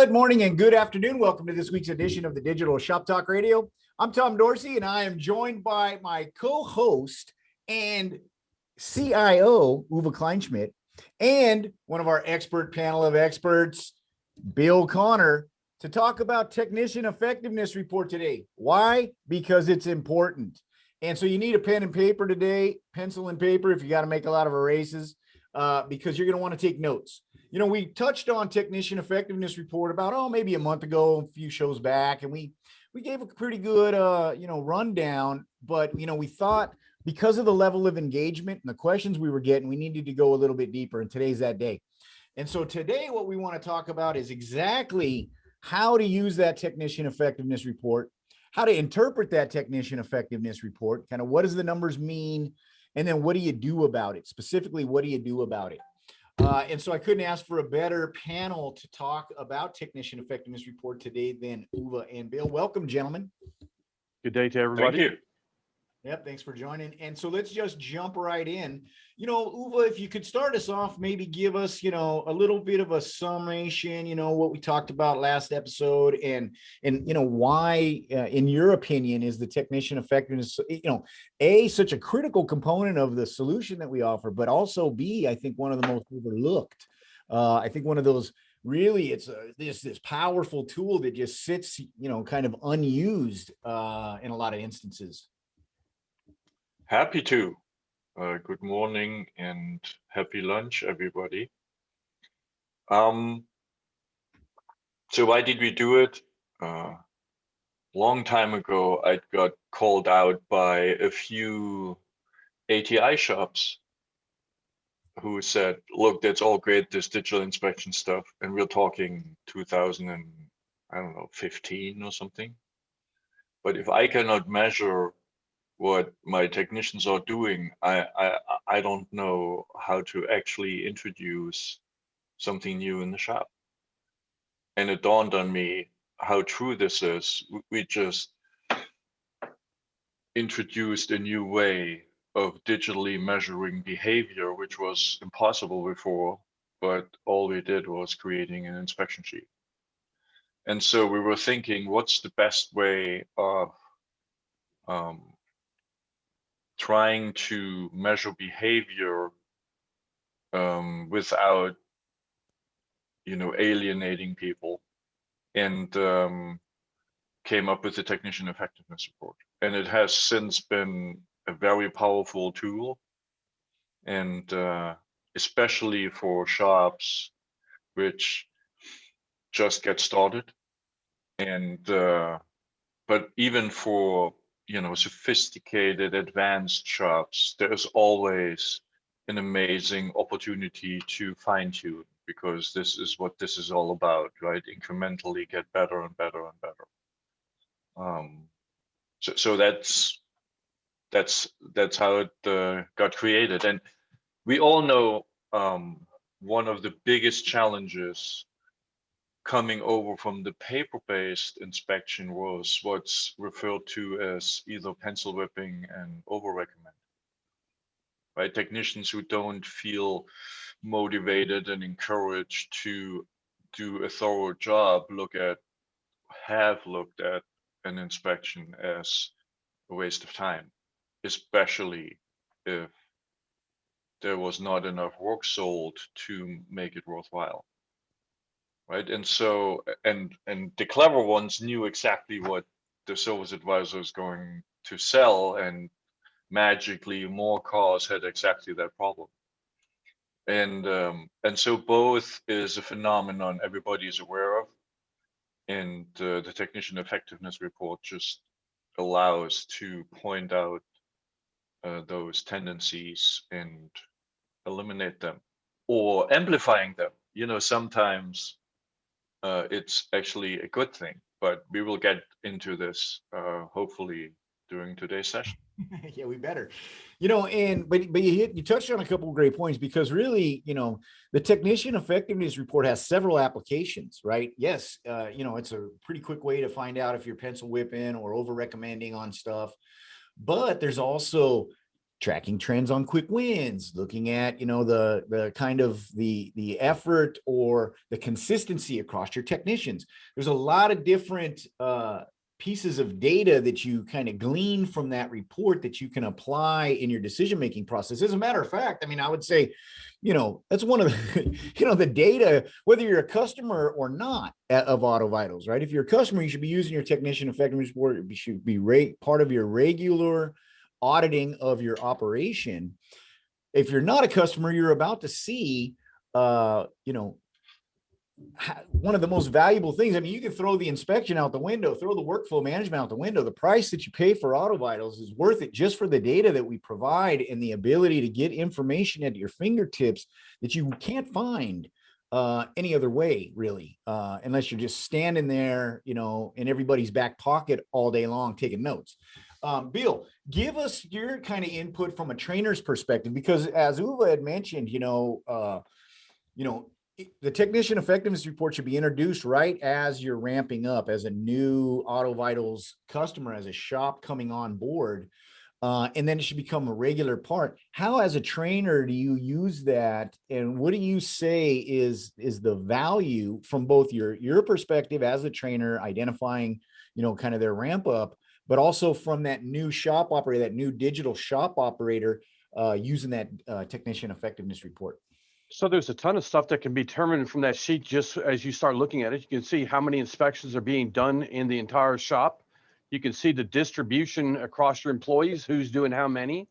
Good morning and good afternoon. Welcome to this week's edition of the Digital Shop Talk Radio. I'm Tom Dorsey, and I am joined by my co-host and CIO, Uwe Kleinschmidt, and one of our expert panel of experts, Bill Connor, to talk about Technician Effectiveness Report today. Why? Because it's important. And so you need a pen and paper today, pencil and paper if you got to make a lot of erases, because you're going to want to take notes. You know, we touched on Technician Effectiveness Report about, maybe a month ago, a few shows back, and we gave a pretty good, rundown, but, we thought because of the level of engagement and the questions we were getting, we needed to go a little bit deeper, and today's that day. And so today what we want to talk about is exactly how to use that Technician Effectiveness Report, how to interpret that Technician Effectiveness Report, kind of what does the numbers mean, and then what do you do about it? Specifically, what do you do about it? And so I couldn't ask for a better panel to talk about Technician Effectiveness Report today than Uwe and Bill. Welcome, gentlemen. Good day to everybody. Thank you. Yep, thanks for joining. And so let's just jump right in. Uwe, if you could start us off, maybe give us, a little bit of a summation, what we talked about last episode and why, in your opinion, is the technician effectiveness, such a critical component of the solution that we offer, but also B, I think one of the most overlooked. I think one of those really, it's this powerful tool that just sits, kind of unused in a lot of instances. Happy to. Good morning and happy lunch, everybody. So why did we do it? Long time ago, I got called out by a few ATI shops who said, look, that's all great, this digital inspection stuff. And we're talking 2015 or something. But if I cannot measure what my technicians are doing, I don't know how to actually introduce something new in the shop. And it dawned on me how true this is. We just introduced a new way of digitally measuring behavior, which was impossible before, but all we did was creating an inspection sheet. And so we were thinking, what's the best way of trying to measure behavior without, alienating people, and came up with the Technician Effectiveness Report. And it has since been a very powerful tool, and especially for shops which just get started, and but even for sophisticated, advanced shops, there's always an amazing opportunity to fine tune, because this is what this is all about, right? Incrementally get better and better and better. So that's how it got created. And we all know one of the biggest challenges coming over from the paper-based inspection was what's referred to as either pencil whipping and over-recommend. Right? Technicians who don't feel motivated and encouraged to do a thorough job have looked at an inspection as a waste of time, especially if there was not enough work sold to make it worthwhile. Right. And so, and the clever ones knew exactly what the service advisor is going to sell, and magically more cars had exactly that problem. And so both is a phenomenon everybody is aware of, and the Technician Effectiveness Report just allows to point out those tendencies and eliminate them or amplifying them. Sometimes it's actually a good thing, but we will get into this hopefully during today's session. Yeah, we better, but you touched on a couple of great points, because really, the Technician Effectiveness Report has several applications, right? Yes. It's a pretty quick way to find out if you're pencil whipping or over recommending on stuff, but there's also tracking trends on quick wins, looking at, you know, the kind of the effort or the consistency across your technicians. There's a lot of different pieces of data that you kind of glean from that report that you can apply in your decision-making process. As a matter of fact, I mean, I would say, you know, that's one of the, you know, the data, whether you're a customer or not of Auto Vitals, right? If you're a customer, you should be using your technician effectiveness report. It should be part of your regular auditing of your operation. If you're not a customer, you're about to see, you know, one of the most valuable things. I mean, you can throw the inspection out the window, throw the workflow management out the window. The price that you pay for Auto Vitals is worth it just for the data that we provide and the ability to get information at your fingertips that you can't find any other way, really, unless you're just standing there, you know, in everybody's back pocket all day long taking notes. Bill, give us your kind of input from a trainer's perspective, because as Uwe had mentioned, you know, the technician effectiveness report should be introduced right as you're ramping up as a new Auto Vitals customer, as a shop coming on board. And then it should become a regular part. How, as a trainer, do you use that? And what do you say is the value from both your perspective as a trainer, identifying, you know, kind of their ramp up, but also from that new shop operator, that new digital shop operator, using that technician effectiveness report? So there's a ton of stuff that can be determined from that sheet. Just as you start looking at it, you can see how many inspections are being done in the entire shop. You can see the distribution across your employees, who's doing how many.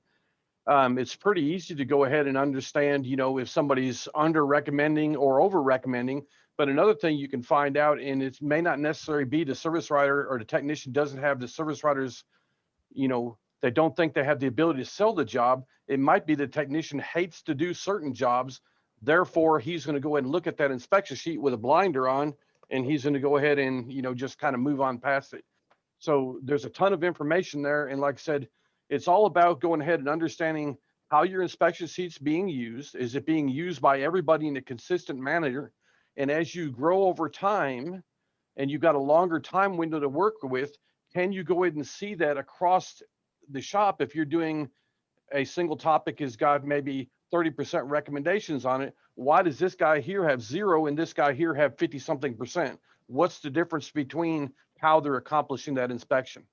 It's pretty easy to go ahead and understand, you know, if somebody's under recommending or over recommending. But another thing you can find out, and it may not necessarily be the service writer or the technician doesn't have the service writers, you know, they don't think they have the ability to sell the job. It might be the technician hates to do certain jobs. Therefore, he's going to go ahead and look at that inspection sheet with a blinder on, and he's going to go ahead and, you know, just kind of move on past it. So there's a ton of information there. And like I said, it's all about going ahead and understanding how your inspection sheet's being used. Is it being used by everybody in a consistent manner? And as you grow over time and you've got a longer time window to work with, can you go ahead and see that across the shop? If you're doing a single topic has got maybe 30% recommendations on it, why does this guy here have 0 and this guy here have 50 something percent? What's the difference between how they're accomplishing that inspection?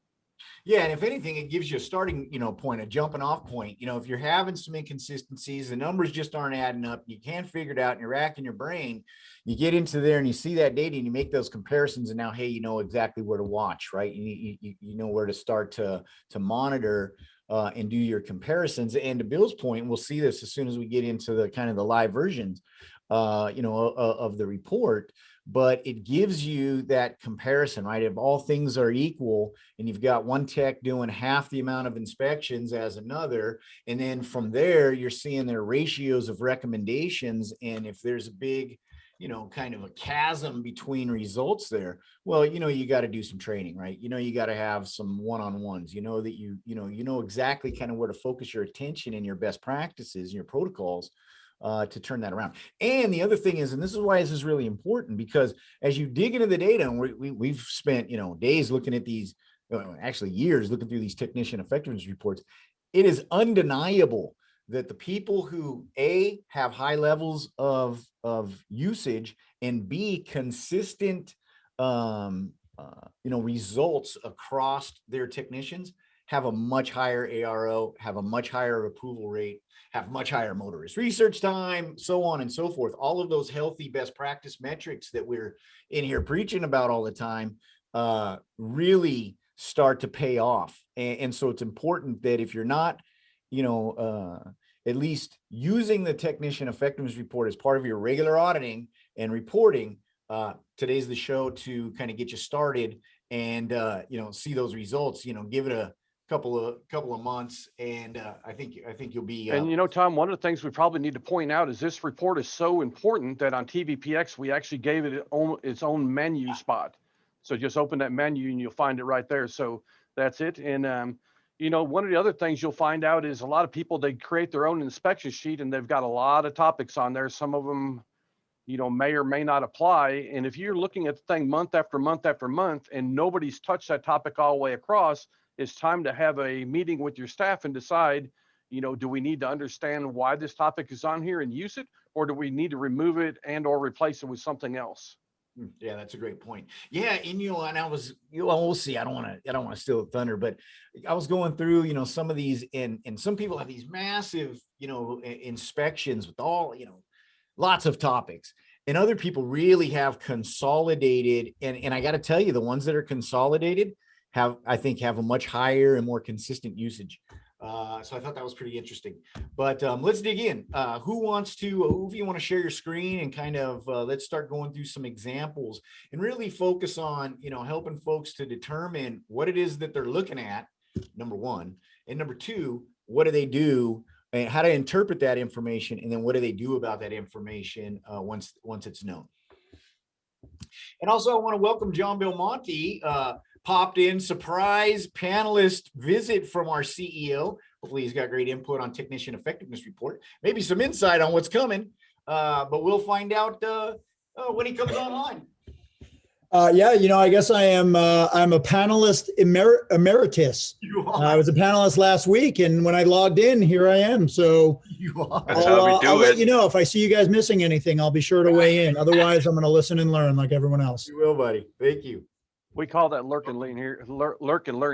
Yeah, and if anything, it gives you a starting, you know, point, a jumping off point. You know, if you're having some inconsistencies, the numbers just aren't adding up, you can't figure it out, and you're racking your brain, you get into there and you see that data and you make those comparisons, and now, hey, you know exactly where to watch, right? You know where to start to monitor and do your comparisons. And to Bill's point, we'll see this as soon as we get into the kind of the live versions, you know, of the report. But it gives you that comparison, right? If all things are equal and you've got one tech doing half the amount of inspections as another, and then from there, you're seeing their ratios of recommendations. And if there's a big, you know, kind of a chasm between results there, well, you know, you got to do some training, right? You know, you got to have some one-on-ones, you know, that you know exactly kind of where to focus your attention in your best practices and your protocols to turn that around. And the other thing is, and this is why this is really important, because as you dig into the data, and we've spent, you know, days looking at these, actually years looking through these technician effectiveness reports, it is undeniable that the people who A, have high levels of usage, and B, consistent you know, results across their technicians, have a much higher ARO, have a much higher approval rate, have much higher motorist research time, so on and so forth. All of those healthy best practice metrics that we're in here preaching about all the time really start to pay off. And so it's important that if you're not, you know, at least using the technician effectiveness report as part of your regular auditing and reporting, today's the show to kind of get you started and, you know, see those results. You know, give it a couple of months, and I think you'll be. And you know, Tom, one of the things we probably need to point out is this report is so important that on TVPX we actually gave it its own menu spot. So just open that menu and you'll find it right there. So that's it. And you know, one of the other things you'll find out is a lot of people, they create their own inspection sheet and they've got a lot of topics on there. Some of them, you know, may or may not apply. And if you're looking at the thing month after month after month and nobody's touched that topic all the way across, it's time to have a meeting with your staff and decide, do we need to understand why this topic is on here and use it, or do we need to remove it and or replace it with something else? Yeah, that's a great point. Yeah, and and I was, we'll see. I don't want to steal the thunder, but I was going through, some of these, and some people have these massive, inspections with all, lots of topics, and other people really have consolidated. And I got to tell you, the ones that are consolidated I think have a much higher and more consistent usage. So I thought that was pretty interesting. But let's dig in. Who wants to, if you want to share your screen and kind of let's start going through some examples and really focus on, helping folks to determine what it is that they're looking at, number one. And number two, what do they do and how to interpret that information? And then what do they do about that information once it's known? And also I want to welcome John Belmonte, popped in, surprise panelist visit from our CEO. Hopefully he's got great input on technician effectiveness report, maybe some insight on what's coming, but we'll find out when he comes online. Yeah, I guess I'm a panelist emeritus. You are. I was a panelist last week, and when I logged in, here I am. So You are. That's how we do I'll let it. you know if I see you guys missing anything. I'll be sure to weigh in. Otherwise, I'm going to listen and learn like everyone else. You will, buddy. Thank you. We call that lurk and learn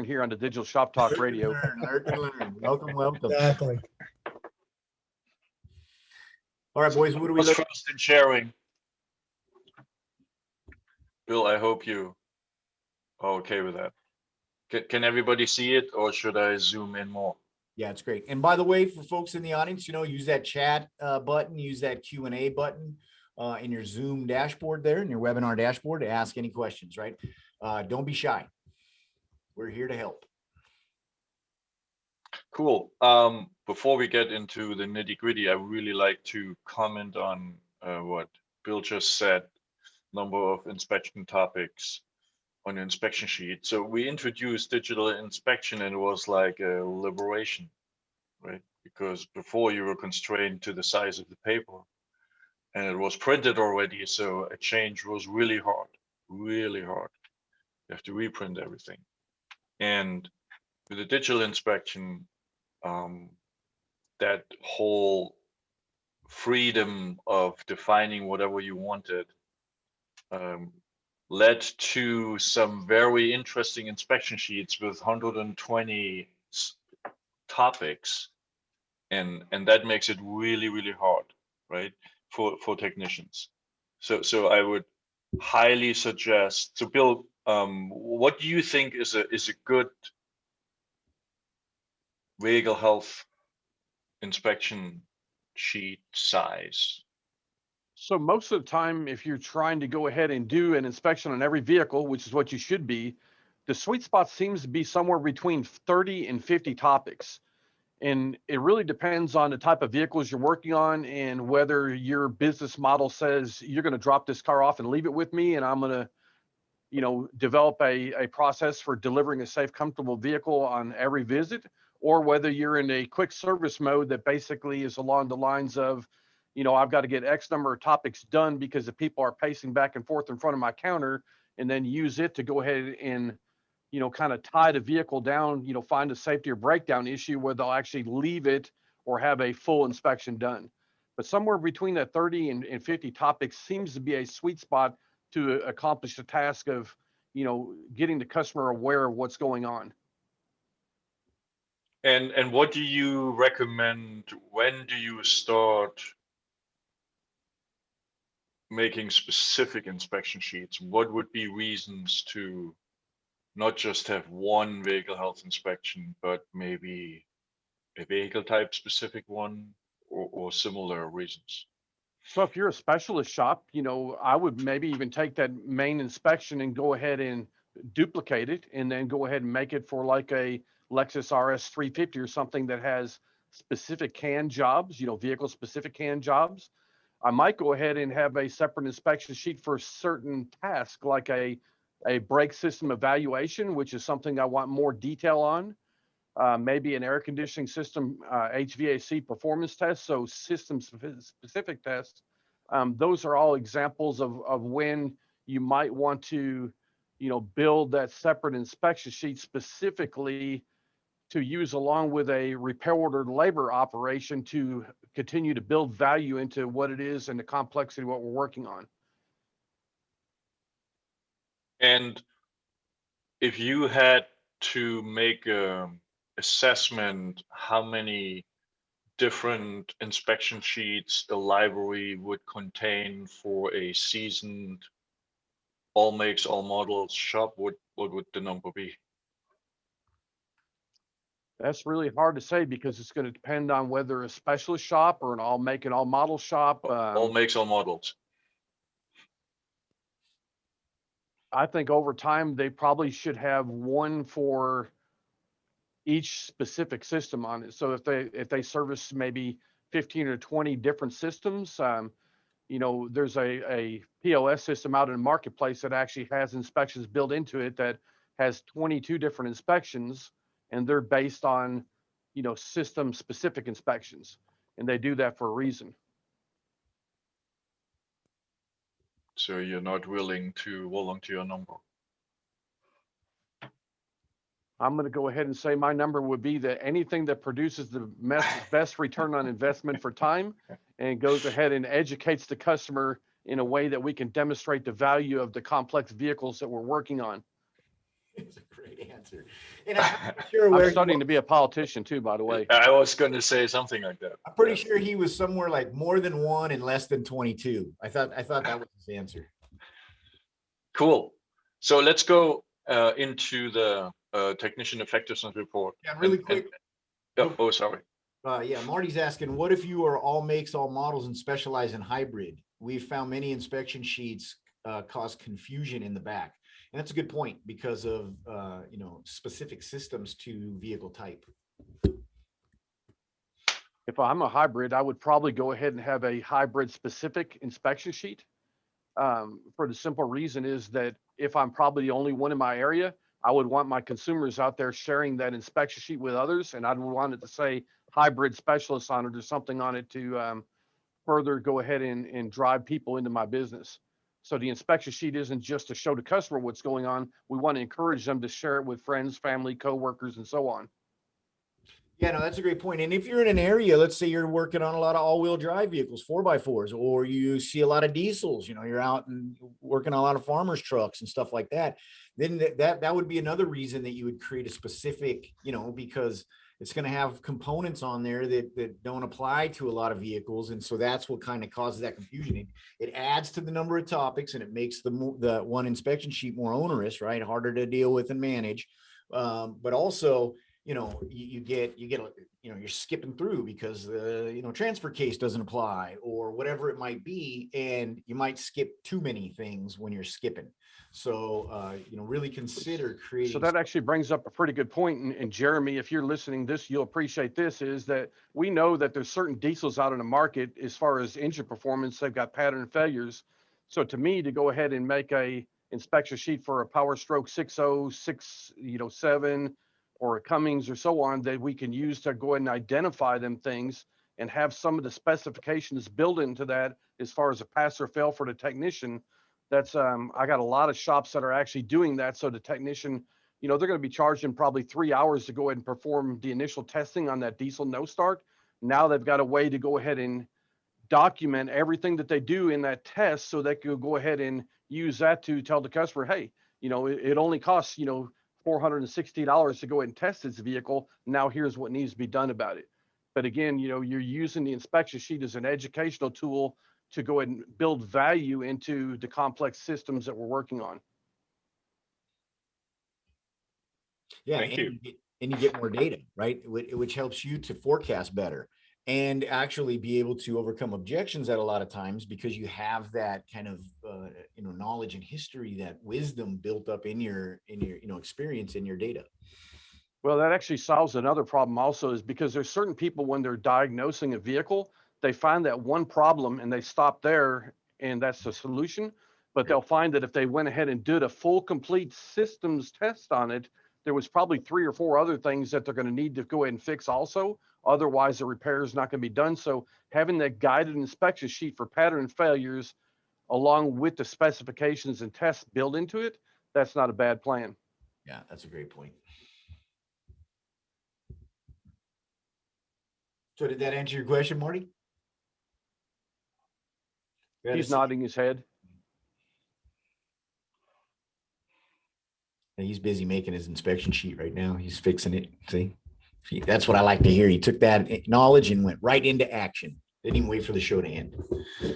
here on the Digital Shop Talk Radio. Learn and learn. Welcome. Exactly. All right, boys, what do we What's look? first in sharing? Bill, I hope you are okay with that. Can everybody see it, or should I zoom in more? Yeah, it's great. And by the way, for folks in the audience, use that chat button, use that Q&A button in your Zoom dashboard there, in your webinar dashboard, to ask any questions, right? Don't be shy. We're here to help. Cool. Before we get into the nitty-gritty, I really like to comment on what Bill just said, number of inspection topics on your inspection sheet. So we introduced digital inspection, and it was like a liberation, right? Because before you were constrained to the size of the paper, and it was printed already, so a change was really hard, really hard. You have to reprint everything. And with the digital inspection, that whole freedom of defining whatever you wanted led to some very interesting inspection sheets with 120 topics, and that makes it really, really hard, right, for technicians. So I would highly suggest. So Bill, what do you think is a good vehicle health inspection sheet size? So most of the time, if you're trying to go ahead and do an inspection on every vehicle, which is what you should be, the sweet spot seems to be somewhere between 30 and 50 topics. And it really depends on the type of vehicles you're working on and whether your business model says you're going to drop this car off and leave it with me, and I'm going to, develop a process for delivering a safe, comfortable vehicle on every visit, or whether you're in a quick service mode that basically is along the lines of, I've got to get X number of topics done because the people are pacing back and forth in front of my counter, and then use it to go ahead and, kind of tie the vehicle down, find a safety or breakdown issue where they'll actually leave it or have a full inspection done. But somewhere between that 30 and 50 topics seems to be a sweet spot to accomplish the task of, getting the customer aware of what's going on. And what do you recommend? When do you start making specific inspection sheets? What would be reasons to not just have one vehicle health inspection, but maybe a vehicle type specific one, or similar reasons? So if you're a specialist shop, I would maybe even take that main inspection and go ahead and duplicate it, and then go ahead and make it for like a Lexus RS 350 or something that has specific CAN jobs, vehicle specific CAN jobs. I might go ahead and have a separate inspection sheet for a certain task, like a brake system evaluation, which is something I want more detail on. Maybe an air conditioning system, HVAC performance test, so system specific tests. Those are all examples of when you might want to, build that separate inspection sheet specifically to use along with a repair order labor operation to continue to build value into what it is and the complexity of what we're working on. And if you had to make a assessment how many different inspection sheets a library would contain for a seasoned all makes all models shop, what would the number be? That's really hard to say because it's going to depend on whether a specialist shop or an all make and all model shop. All makes all models. I think over time they probably should have one for each specific system on it. So if they service maybe 15 or 20 different systems, you know, there's a POS system out in the marketplace that actually has inspections built into it that has 22 different inspections, and they're based on, you know, system specific inspections, and they do that for a reason. So you're not willing to volunteer a number? I'm going to go ahead and say my number would be that anything that produces the best return on investment for time and goes ahead and educates the customer in a way that we can demonstrate the value of the complex vehicles that we're working on. It's a great answer. And I'm sure where I'm studying to be a politician too, by the way. I was going to say something like that. I'm pretty sure he was somewhere like more than one and less than 22. I thought that was his answer. Cool. So let's go into the technician effectiveness report. Yeah, really quick. Oh, sorry. Yeah, Marty's asking, what if you are all makes, all models and specialize in hybrid? We've found many inspection sheets cause confusion in the back. And that's a good point because of, you know, specific systems to vehicle type. If I'm a hybrid, I would probably go ahead and have a hybrid specific inspection sheet. For the simple reason is that if I'm probably the only one in my area, I would want my consumers out there sharing that inspection sheet with others, and I'd want it to say hybrid specialist on it or something on it to further go ahead and drive people into my business. So the inspection sheet isn't just to show the customer what's going on. We want to encourage them to share it with friends, family, coworkers, and so on. Yeah, no, that's a great point. And if you're in an area, let's say you're working on a lot of all-wheel drive vehicles, 4x4s, or you see a lot of diesels, you know, you're out and working on a lot of farmers trucks and stuff like that, then that would be another reason that you would create a specific, you know, because it's going to have components on there that don't apply to a lot of vehicles. And so that's what kind of causes that confusion. It adds to the number of topics and it makes the one inspection sheet more onerous, right? Harder to deal with and manage. But also, you know, you get, you know, you're skipping through because the, you know, transfer case doesn't apply or whatever it might be. And you might skip too many things when you're skipping. So, you know, really consider creating. So that actually brings up a pretty good point. And Jeremy, if you're listening to this, you'll appreciate this, is that we know that there's certain diesels out in the market as far as engine performance, they've got pattern failures. So to me, to go ahead and make a inspection sheet for a Power Stroke 607 or a Cummins or so on that we can use to go ahead and identify them things and have some of the specifications built into that as far as a pass or fail for the technician. That's I got a lot of shops that are actually doing that. So the technician, you know, they're going to be charging probably 3 hours to go ahead and perform the initial testing on that diesel no start. Now they've got a way to go ahead and document everything that they do in that test so they could go ahead and use that to tell the customer, hey, you know, it only costs, you know, $460 to go ahead and test this vehicle. Now here's what needs to be done about it. But again, you know, you're using the inspection sheet as an educational tool to go ahead and build value into the complex systems that we're working on. Yeah, Thank you. And you get more data, right? Which helps you to forecast better and actually be able to overcome objections at a lot of times because you have that kind of you know, knowledge and history, that wisdom built up in your you know, experience in your data. Well, that actually solves another problem also, is because there's certain people when they're diagnosing a vehicle, they find that one problem and they stop there and that's the solution. But they'll find that if they went ahead and did a full complete systems test on it, there was probably 3 or 4 other things that they're going to need to go ahead and fix also. Otherwise, the repair is not going to be done. So having that guided inspection sheet for pattern failures along with the specifications and tests built into it, that's not a bad plan. Yeah, that's a great point. So did that answer your question, Marty? He's nodding his head. He's busy making his inspection sheet right now. He's fixing it. See, that's what I like to hear. He took that knowledge and went right into action. Didn't even wait for the show to end. All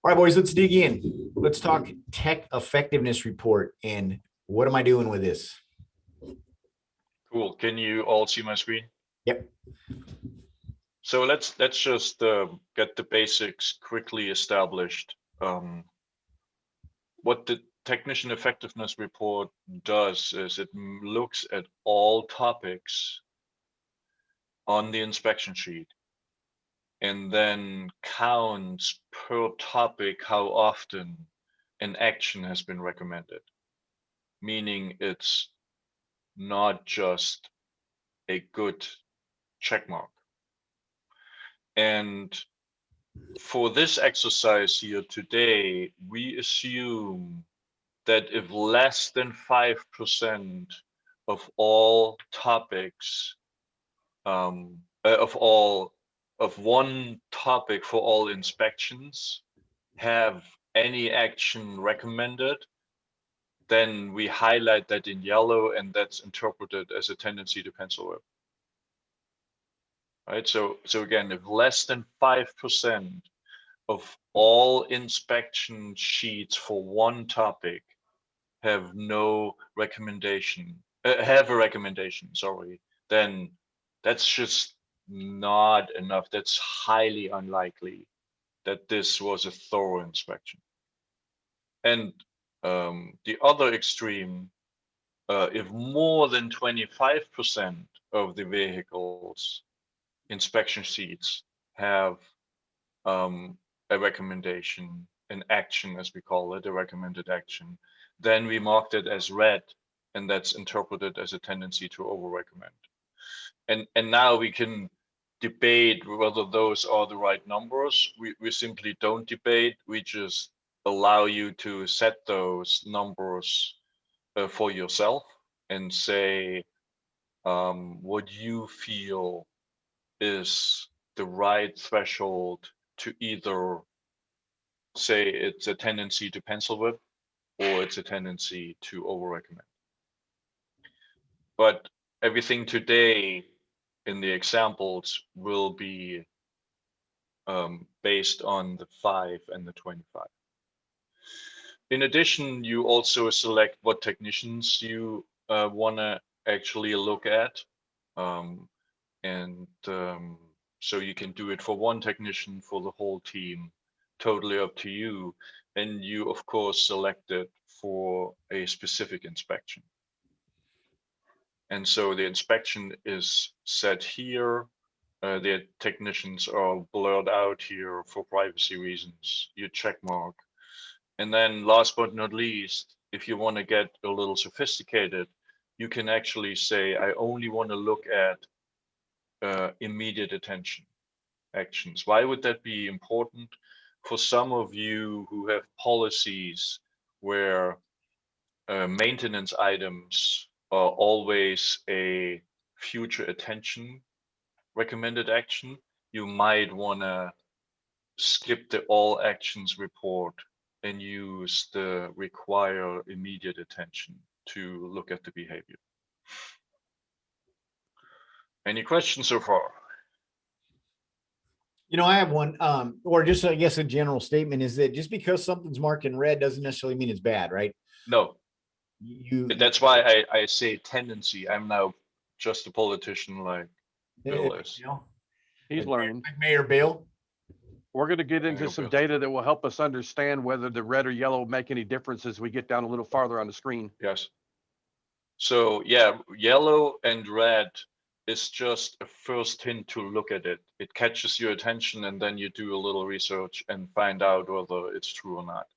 right, boys, let's dig in. Let's talk tech effectiveness report. And what am I doing with this? Cool. Can you all see my screen? Yep. So let's just get the basics quickly established. What the technician effectiveness report does is it looks at all topics on the inspection sheet and then counts per topic how often an action has been recommended, meaning it's not just a good check mark. And for this exercise here today, we assume that if less than 5% of all topics, of one topic for all inspections have any action recommended, then we highlight that in yellow, and that's interpreted as a tendency to pencil whip. Right. So again, if less than 5% of all inspection sheets for one topic have no recommendation, have a recommendation, sorry, then that's just not enough. That's highly unlikely that this was a thorough inspection. And the other extreme, if more than 25% of the vehicles inspection sheets have a recommendation, an action, as we call it, a recommended action, then we marked it as red, and that's interpreted as a tendency to over-recommend. And now we can debate whether those are the right numbers. We simply don't debate. We just allow you to set those numbers for yourself and say what you feel is the right threshold to either say it's a tendency to pencil whip or it's a tendency to over-recommend. But everything today in the examples will be based on the 5 and the 25. In addition, you also select what technicians you want to actually look at. So you can do it for one technician, for the whole team, totally up to you. And you, of course, select it for a specific inspection. And so the inspection is set here. The technicians are blurred out here for privacy reasons. You check mark. And then last but not least, if you want to get a little sophisticated, you can actually say, I only want to look at immediate attention actions. Why would that be important? For some of you who have policies where maintenance items are always a future attention recommended action, you might want to skip the all actions report and use the require immediate attention to look at the behavior. Any questions so far? I have one, or just, I guess, a general statement is that just because something's marked in red doesn't necessarily mean it's bad, right? No. That's why I say tendency. I'm now just a politician like Bill is. He's learning. Like Mayor Bill. We're going to get into some data that will help us understand whether the red or yellow make any difference as we get down a little farther on the screen. Yes. So yeah, yellow and red is just a first hint to look at it. It catches your attention, and then you do a little research and find out whether it's true or not.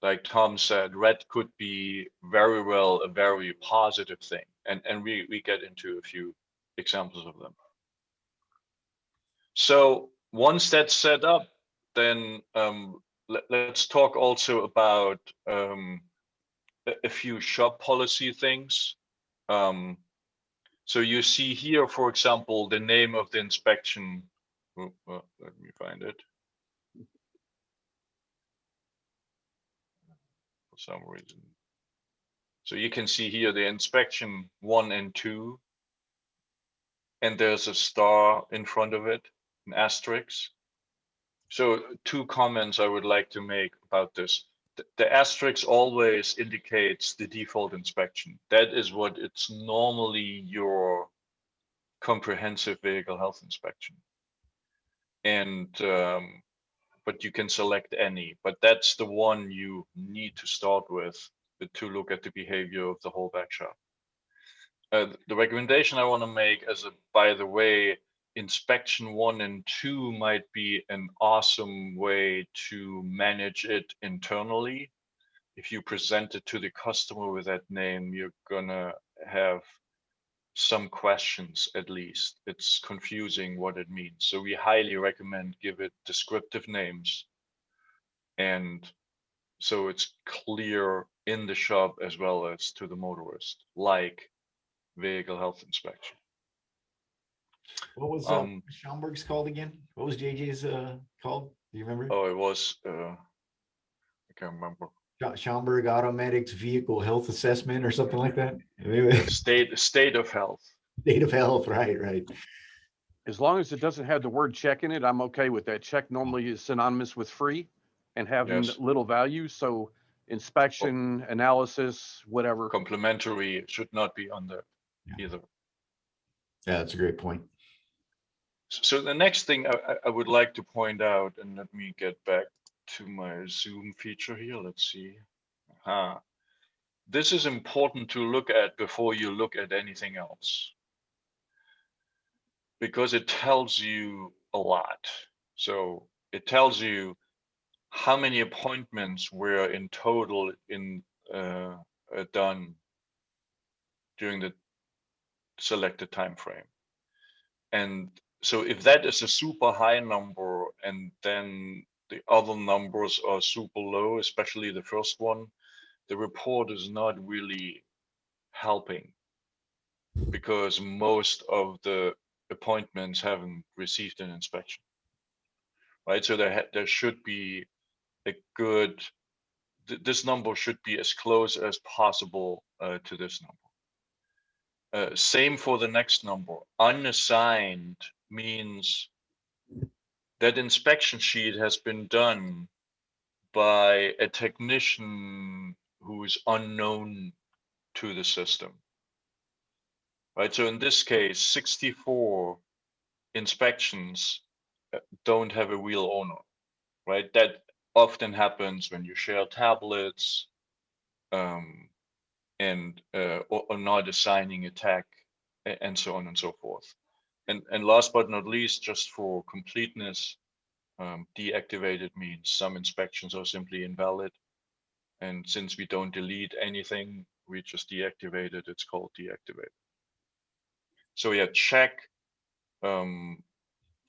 Like Tom said, red could be very well a very positive thing, and we get into a few examples of them. So once that's set up, then let's talk also about a few shop policy things. So you see here, for example, the name of the inspection. Oh, well, let me find it. For some reason. So you can see here the inspection 1 and 2, and there's a star in front of it, an asterisk. So 2 comments I would like to make about this. The asterisk always indicates the default inspection. That is what it's normally your comprehensive vehicle health inspection. And but you can select any, but that's the one you need to start with to look at the behavior of the whole back shop. The recommendation I want to make as a, by the way, inspection 1 and 2 might be an awesome way to manage it internally. If you present it to the customer with that name, you're gonna have some questions at least. It's confusing what it means. So we highly recommend give it descriptive names. And so it's clear in the shop as well as to the motorist, like vehicle health inspection. What was Schaumburg's called again? What was JJ's called? Do you remember? Oh, it was I can't remember. Schaumburg Automatics Vehicle Health Assessment or something like that. State of health. State of health, right. As long as it doesn't have the word check in it, I'm okay with that. Check normally is synonymous with free and having Yes. little value. So inspection, analysis, whatever. Complementary should not be on there either. Yeah, that's a great point. So the next thing I would like to point out, and let me get back to my Zoom feature here. Let's see. This is important to look at before you look at anything else, because it tells you a lot. So it tells you how many appointments were in total done during the selected time frame. And so if that is a super high number and then the other numbers are super low, especially the first one, the report is not really helping because most of the appointments haven't received an inspection, right? So there should be a good, this number should be as close as possible to this number. Same for the next number. Unassigned means that inspection sheet has been done by a technician who is unknown to the system, right? So in this case, 64 inspections don't have a real owner, right? That often happens when you share tablets and or not assigning a tag and so on and so forth. And last but not least, just for completeness, deactivated means some inspections are simply invalid. And since we don't delete anything, we just deactivate it. It's called deactivate. So yeah, check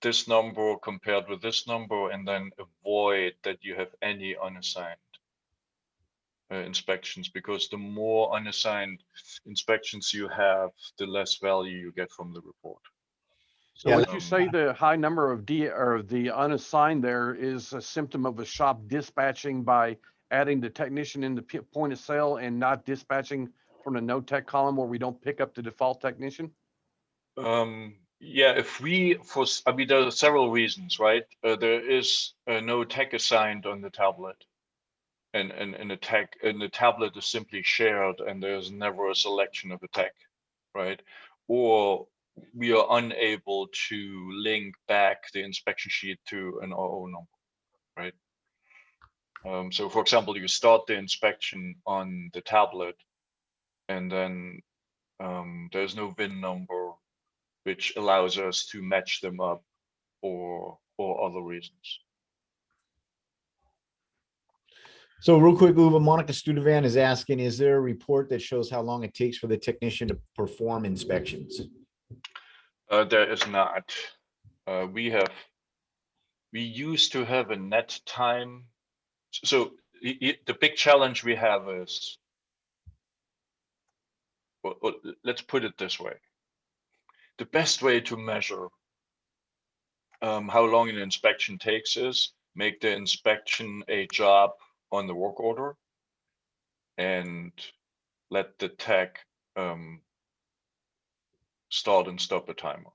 this number compared with this number, and then avoid that you have any unassigned inspections, because the more unassigned inspections you have, the less value you get from the report. So Yeah, would you say the high number of or the unassigned there is a symptom of a shop dispatching by adding the technician in the point of sale and not dispatching from the no tech column where we don't pick up the default technician? Yeah, if we, I mean, there are several reasons, right? There is no tech assigned on the tablet, and the tablet is simply shared, and there's never a selection of a tech, right? Or we are unable to link back the inspection sheet to an RO number, right? So for example, you start the inspection on the tablet, and then there's no VIN number, which allows us to match them up or other reasons. So real quick, Uwe, Monica Studevan is asking, is there a report that shows how long it takes for the technician to perform inspections? There is not. We used to have a net time. So the big challenge we have is, well, let's put it this way. the best way to measure how long an inspection takes is make the inspection a job on the work order and let the tech start and stop a timer.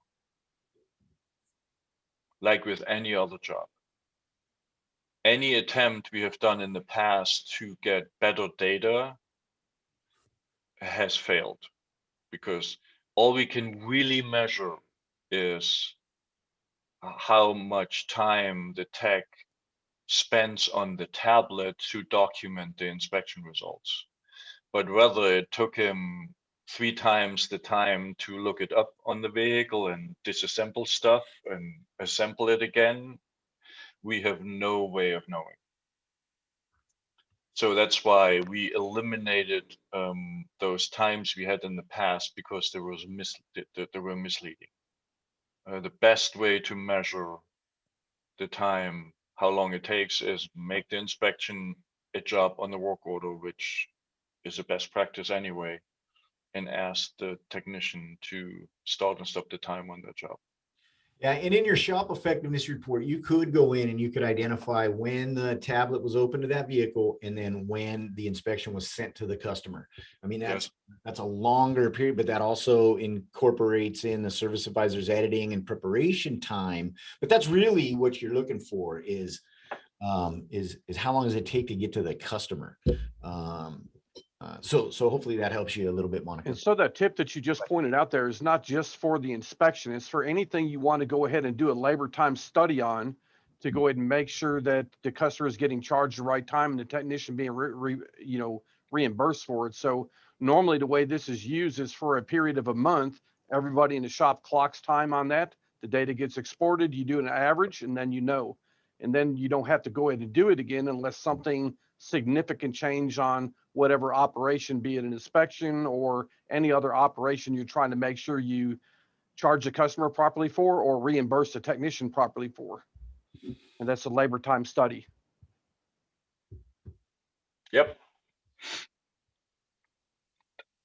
Like with any other job. Any attempt we have done in the past to get better data has failed, because all we can really measure is how much time the tech spends on the tablet to document the inspection results. But whether it took him 3 times the time to look it up on the vehicle and disassemble stuff and assemble it again, we have no way of knowing. So that's why we eliminated those times we had in the past, because they were misleading. The best way to measure the time, how long it takes, is make the inspection a job on the work order, which is a best practice anyway, and ask the technician to start and stop the time on that job. Yeah, and in your shop effectiveness report, you could go in and you could identify when the tablet was open to that vehicle and then when the inspection was sent to the customer. I mean, that's a longer period, but that also incorporates in the service advisor's editing and preparation time. But that's really what you're looking for is how long does it take to get to the customer? So hopefully that helps you a little bit, Monica. And so that tip that you just pointed out there is not just for the inspection, it's for anything you want to go ahead and do a labor time study on, to go ahead and make sure that the customer is getting charged the right time and the technician being reimbursed for it. So normally the way this is used is for a period of a month. Everybody in the shop clocks time on that. The data gets exported, you do an average, and then and then you don't have to go ahead and do it again unless something significant change on whatever operation, be it an inspection or any other operation you're trying to make sure you charge the customer properly for or reimburse the technician properly for. And that's a labor time study. Yep.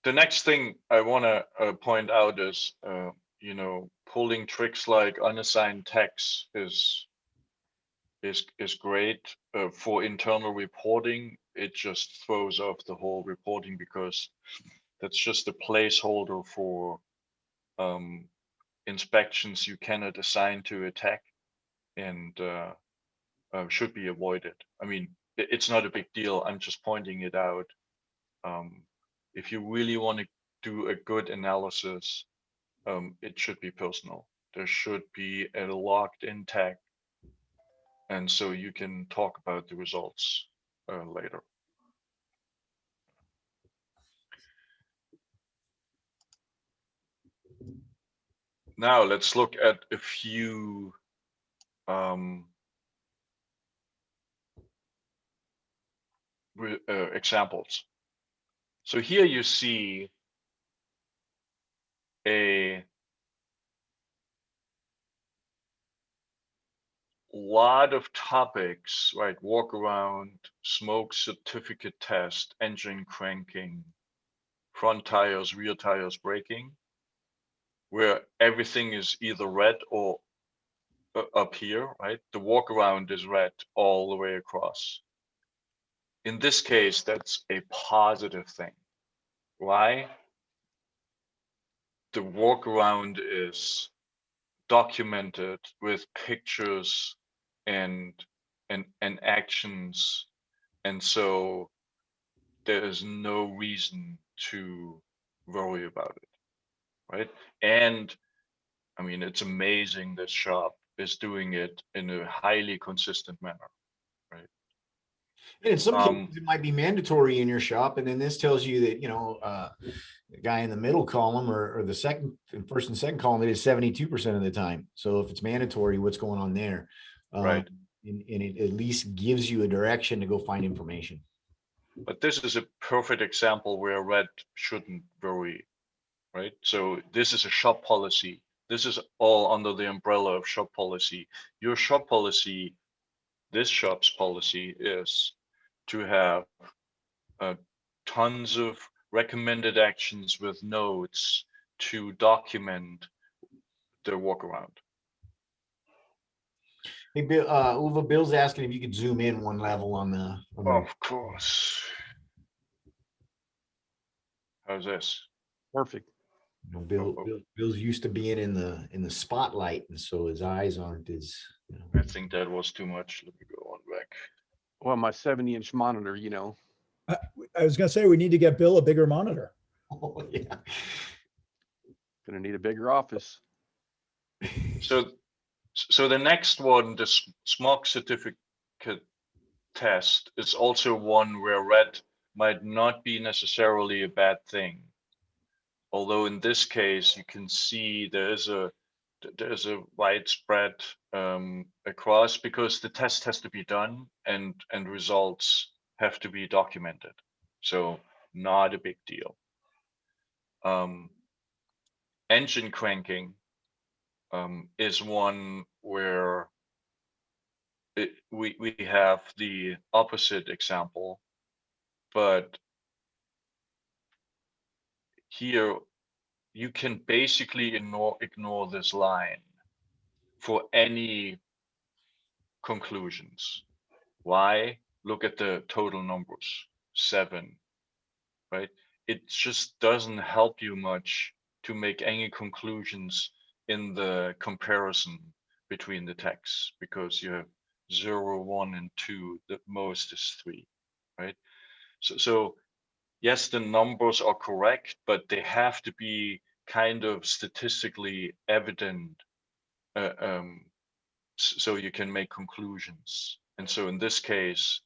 The next thing I want to point out is, pulling tricks like unassigned techs is great for internal reporting. It just throws off the whole reporting, because that's just a placeholder for inspections you cannot assign to a tech, and should be avoided. I mean, it's not a big deal. I'm just pointing it out. If you really want to do a good analysis, it should be personal. There should be a logged in tag, and so you can talk about the results later. Now let's look at a few examples. So here you see a lot of topics, right? Walk around, smoke certificate test, engine cranking, front tires, rear tires braking, where everything is either red or up here, right? The walk around is red all the way across. In this case, that's a positive thing. Why? The walk around is documented with pictures and actions, and so there is no reason to worry about it, right? And I mean, it's amazing this shop is doing it in a highly consistent manner, right? And in some cases, it might be mandatory in your shop, and then this tells you that the guy in the middle column or the first and second column, it is 72% of the time. So if it's mandatory, what's going on there? Right. And it at least gives you a direction to go find information. But this is a perfect example where red shouldn't worry, right? So this is a shop policy. This is all under the umbrella of shop policy. Your shop policy, this shop's policy, is to have tons of recommended actions with notes to document the workaround. Hey, Bill, Uwe, Bill's asking if you could zoom in one level on the. Of course. How's this? Perfect. You know, Bill's used to being in the spotlight, and so his eyes aren't as. You know. I think that was too much. Let me go on back. Well, my 70-inch monitor, you know. I was gonna say, we need to get Bill a bigger monitor. Oh yeah. Gonna need a bigger office. So the next one, the smog certificate test, is also one where red might not be necessarily a bad thing. Although in this case, you can see there's a widespread across, because the test has to be done and results have to be documented. So not a big deal. Engine cranking is one where we have the opposite example, but here you can basically ignore this line for any conclusions. Why? Look at the total numbers, 7, right? It just doesn't help you much to make any conclusions in the comparison between the texts, because you have 0, 1, and 2. The most is 3, right? So yes, the numbers are correct, but they have to be kind of statistically evident, so you can make conclusions. And so in this case,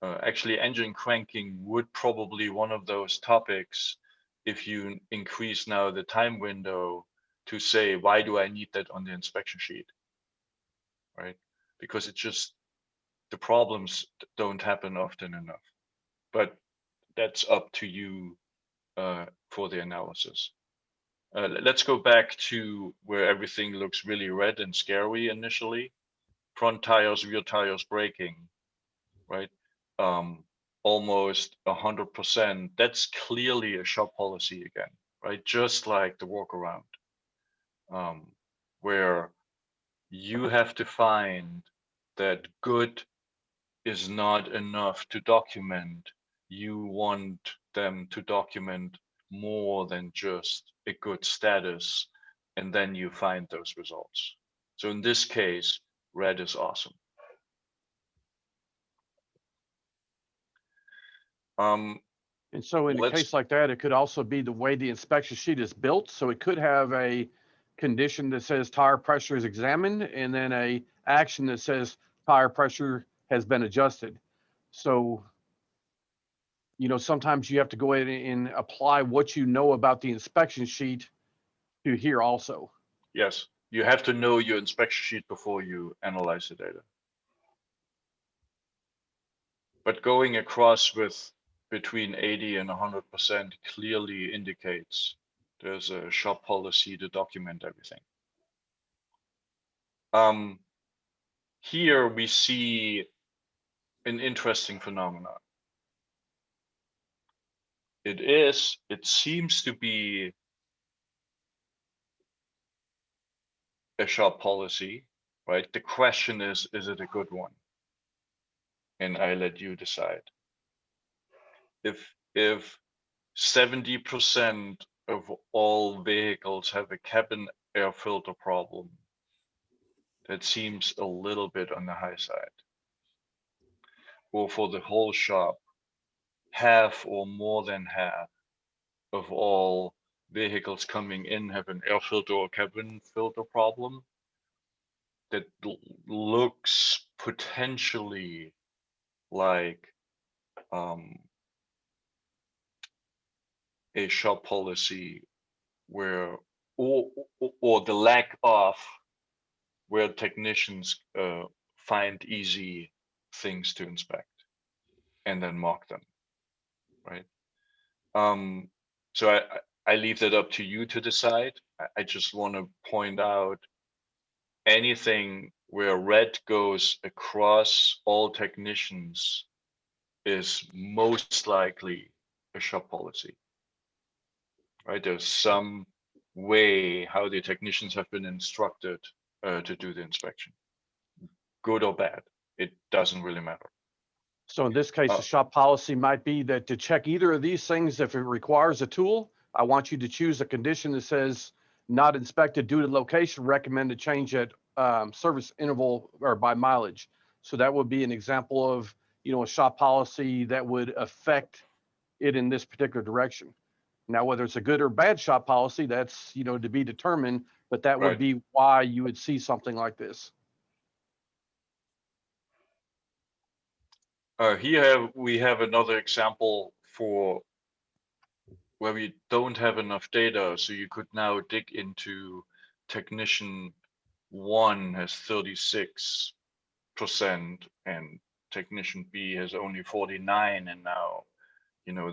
actually engine cranking would probably one of those topics if you increase now the time window to say, why do I need that on the inspection sheet, right? Because it just, the problems don't happen often enough. But that's up to you for the analysis. Let's go back to where everything looks really red and scary initially. Front tires, rear tires braking, right? Almost 100%. That's clearly a shop policy again, right? Just like the workaround, where you have to find that good is not enough to document. You want them to document more than just a good status, and then you find those results. So in this case, red is awesome. And so in a case like that, it could also be the way the inspection sheet is built. So it could have a condition that says tire pressure is examined, and then a action that says tire pressure has been adjusted. So, you know, sometimes you have to go in and apply what you know about the inspection sheet to here also. Yes, you have to know your inspection sheet before you analyze the data. But going across with between 80 and 100% clearly indicates there's a shop policy to document everything. Here we see an interesting phenomenon. It seems to be a shop policy, right? The question is it a good one? And I let you decide. If 70% of all vehicles have a cabin air filter problem, that seems a little bit on the high side. Or for the whole shop, half or more than half of all vehicles coming in have an air filter or cabin filter problem, that looks potentially like a shop policy where, or the lack of, where technicians find easy things to inspect and then mark them, right? So I leave that up to you to decide. I just want to point out anything where red goes across all technicians is most likely a shop policy, right? There's some way how the technicians have been instructed to do the inspection. Good or bad, it doesn't really matter. So in this case, Uh, the shop policy might be that to check either of these things, if it requires a tool, I want you to choose a condition that says not inspected due to location, recommend to change at service interval or by mileage. So that would be an example of, a shop policy that would affect it in this particular direction. Now, whether it's a good or bad shop policy, that's, to be determined, but that would Right. be why you would see something like this. Here we have another example for where we don't have enough data. So you could now dig into technician 1 has 36% and technician B has only 49, and now,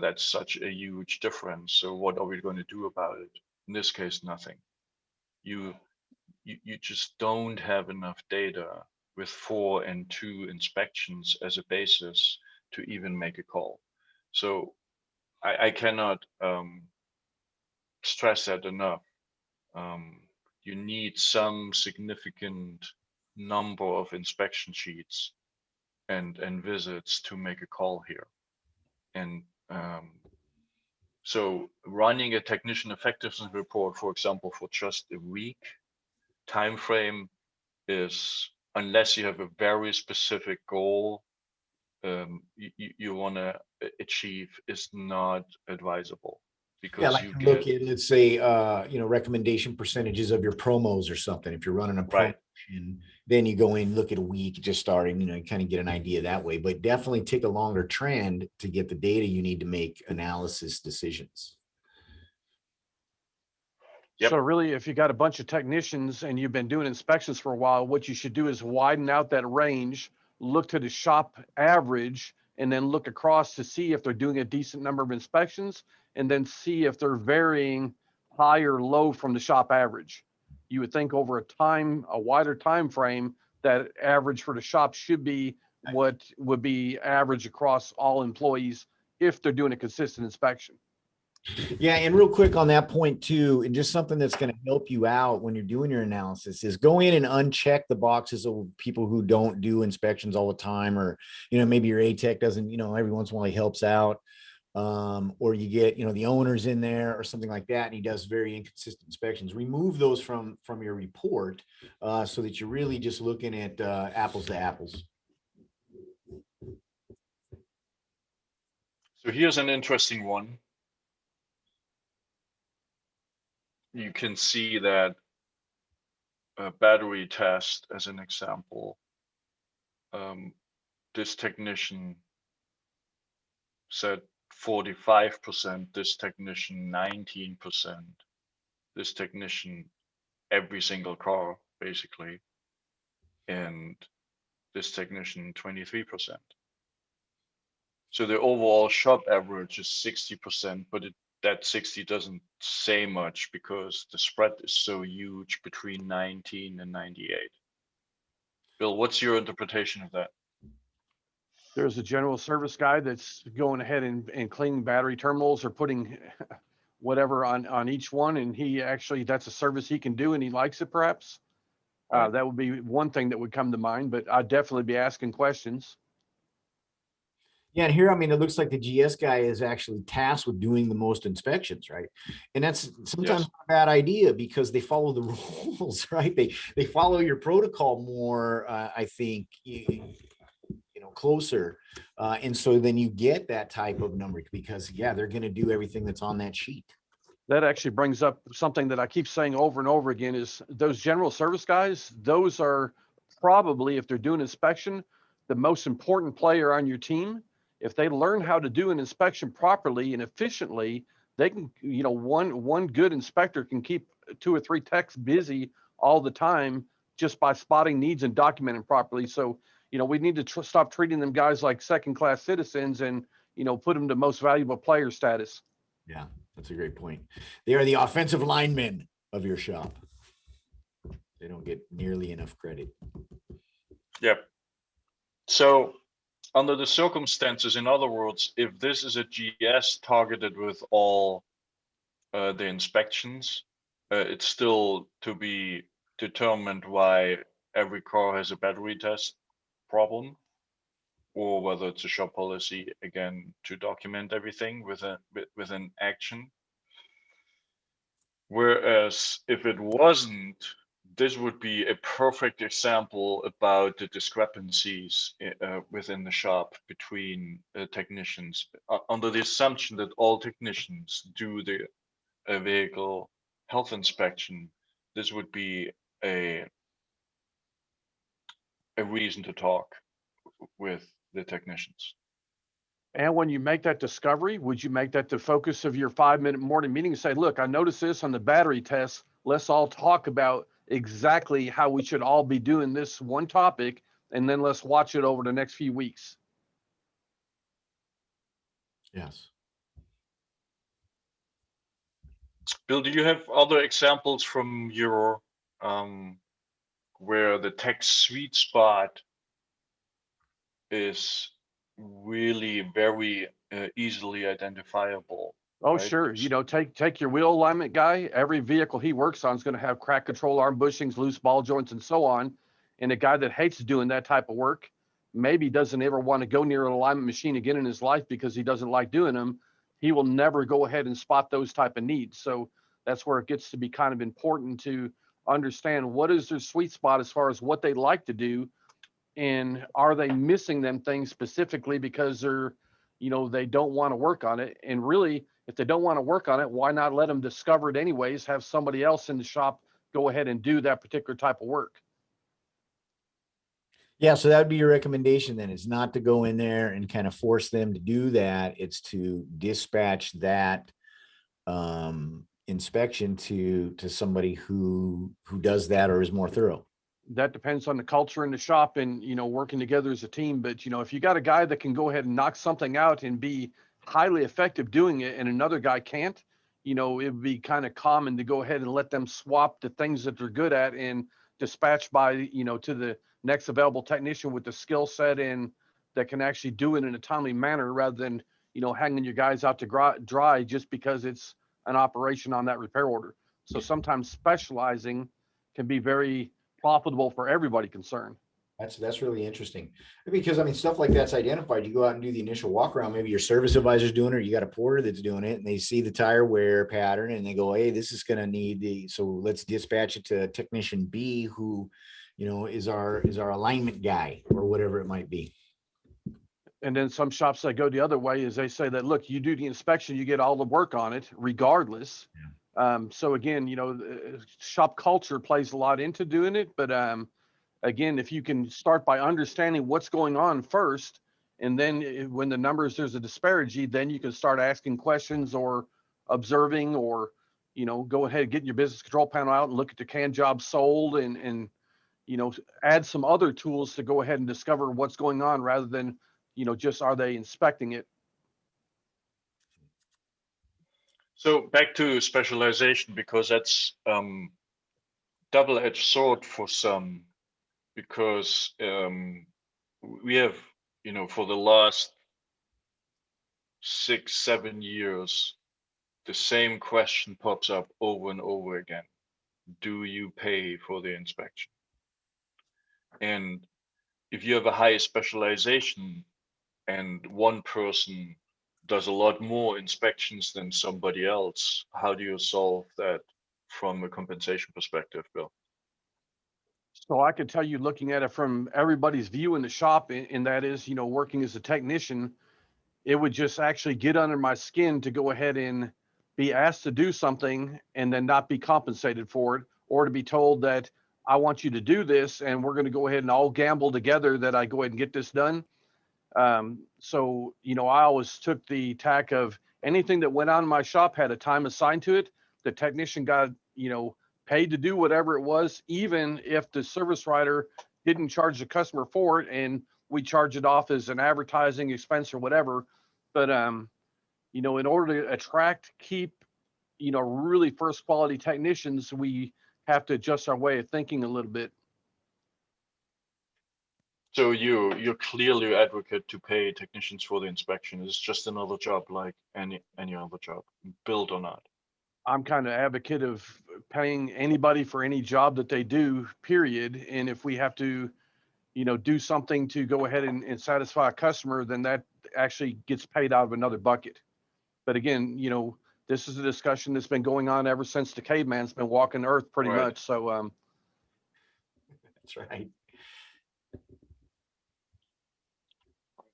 that's such a huge difference. So what are we going to do about it? In this case, nothing. You just don't have enough data with 4 and 2 inspections as a basis to even make a call. So I cannot stress that enough. You need some significant number of inspection sheets and visits to make a call here. And so running a technician effectiveness report, for example, for just a week time frame is, unless you have a very specific goal you want to achieve, is not advisable, because Yeah, like you you get look at, let's say, recommendation percentages of your promos or something. If you're running a right. promotion, then you go in, look at a week, just starting, you kind of get an idea that way. But definitely take a longer trend to get the data you need to make analysis decisions. Yep. So really, if you got a bunch of technicians and you've been doing inspections for a while, what you should do is widen out that range, look to the shop average, and then look across to see if they're doing a decent number of inspections, and then see if they're varying high or low from the shop average. You would think over a wider time frame, that average for the shop should be what would be average across all employees if they're doing a consistent inspection. Yeah, and real quick on that point too, and just something that's going to help you out when you're doing your analysis is go in and uncheck the boxes of people who don't do inspections all the time, or maybe your ATEC doesn't, every once in a while he helps out, or you get the owner's in there or something like that, and he does very inconsistent inspections. Remove those from your report so that you're really just looking at apples to apples. So here's an interesting one. You can see that a battery test as an example. This technician said 45%, this technician 19%, this technician every single car basically, and this technician 23%. So the overall shop average is 60%, but that 60 doesn't say much because the spread is so huge between 19 and 98. Bill, what's your interpretation of that? There's a general service guy that's going ahead and cleaning battery terminals or putting whatever on each one. And that's a service he can do and he likes it perhaps. Right. That would be one thing that would come to mind, but I'd definitely be asking questions. Yeah, and here, it looks like the GS guy is actually tasked with doing the most inspections, right? And that's sometimes Yes. a bad idea because they follow the rules, right? They follow your protocol more, I think, closer. And so then you get that type of number because, they're going to do everything that's on that sheet. That actually brings up something that I keep saying over and over again is those general service guys, those are probably, if they're doing inspection, the most important player on your team. If they learn how to do an inspection properly and efficiently, they can, one good inspector can keep 2 or 3 techs busy all the time just by spotting needs and documenting properly. So, we need to stop treating them guys like second-class citizens and, put them to most valuable player status. Yeah, that's a great point. They are the offensive linemen of your shop. They don't get nearly enough credit. Yep. So under the circumstances, in other words, if this is a GS targeted with all the inspections, it's still to be determined why every car has a battery test problem, or whether it's a shop policy again to document everything with an action. Whereas if it wasn't, this would be a perfect example about the discrepancies within the shop between technicians, under the assumption that all technicians do the vehicle health inspection. This would be a reason to talk with the technicians. And when you make that discovery, would you make that the focus of your 5-minute morning meeting and say, look, I noticed this on the battery test. Let's all talk about exactly how we should all be doing this one topic, and then let's watch it over the next few weeks. Yes. Bill, do you have other examples from your where the tech sweet spot is really very easily identifiable? Oh, right? sure. You know, take your wheel alignment guy. Every vehicle he works on is going to have crack control arm bushings, loose ball joints, and so on. And a guy that hates doing that type of work maybe doesn't ever want to go near an alignment machine again in his life because he doesn't like doing them. He will never go ahead and spot those type of needs. So that's where it gets to be kind of important to understand what is their sweet spot as far as what they like to do, and are they missing them things specifically because they're, you know, they don't want to work on it. And really, if they don't want to work on it, why not let them discover it anyways, have somebody else in the shop go ahead and do that particular type of work. Yeah, so that would be your recommendation then, is not to go in there and kind of force them to do that. It's to dispatch that inspection to somebody who does that or is more thorough. That depends on the culture in the shop and, you know, working together as a team. But, you know, if you got a guy that can go ahead and knock something out and be highly effective doing it and another guy can't, you know, it would be kind of common to go ahead and let them swap the things that they're good at and dispatch by, you know, to the next available technician with the skill set and that can actually do it in a timely manner, rather than, you know, hanging your guys out to dry just because it's an operation on that repair order. So sometimes specializing can be very profitable for everybody concerned. That's really interesting, because I mean, stuff like that's identified. You go out and do the initial walk around. Maybe your service advisor's doing it, or you got a porter that's doing it, and they see the tire wear pattern and they go, hey, this is going to need the, so let's dispatch it to technician B, who, you know, is our alignment guy or whatever it might be. And then some shops that go the other way is they say that, look, you do the inspection, you get all the work on it regardless. So again, you know, shop culture plays a lot into doing it. But again, if you can start by understanding what's going on first, and then when the numbers, there's a disparity, then you can start asking questions or observing, or, you know, go ahead and get your business control panel out and look at the can job sold, and, you know, add some other tools to go ahead and discover what's going on, rather than, you know, just are they inspecting it. So back to specialization, because that's double-edged sword for some, because we have, you know, for the last 6-7 years, the same question pops up over and over again. Do you pay for the inspection? And if you have a high specialization and one person does a lot more inspections than somebody else, how do you solve that from a compensation perspective, Bill? So I could tell you, looking at it from everybody's view in the shop, and that is, you know, working as a technician, it would just actually get under my skin to go ahead and be asked to do something and then not be compensated for it, or to be told that I want you to do this and we're going to go ahead and all gamble together that I go ahead and get this done. So, you know, I always took the tack of anything that went on in my shop had a time assigned to it. The technician got, you know, paid to do whatever it was, even if the service writer didn't charge the customer for it, and we charge it off as an advertising expense or whatever. But, you know, in order to attract, keep, you know, really first quality technicians, we have to adjust our way of thinking a little bit. So you're clearly an advocate to pay technicians for the inspection. It's just another job like any other job, built or not. I'm kind of advocate of paying anybody for any job that they do, period. And if we have to, do something to go ahead and satisfy a customer, then that actually gets paid out of another bucket. But again, this is a discussion that's been going on ever since the caveman's been walking the earth pretty Right. much. So, That's right.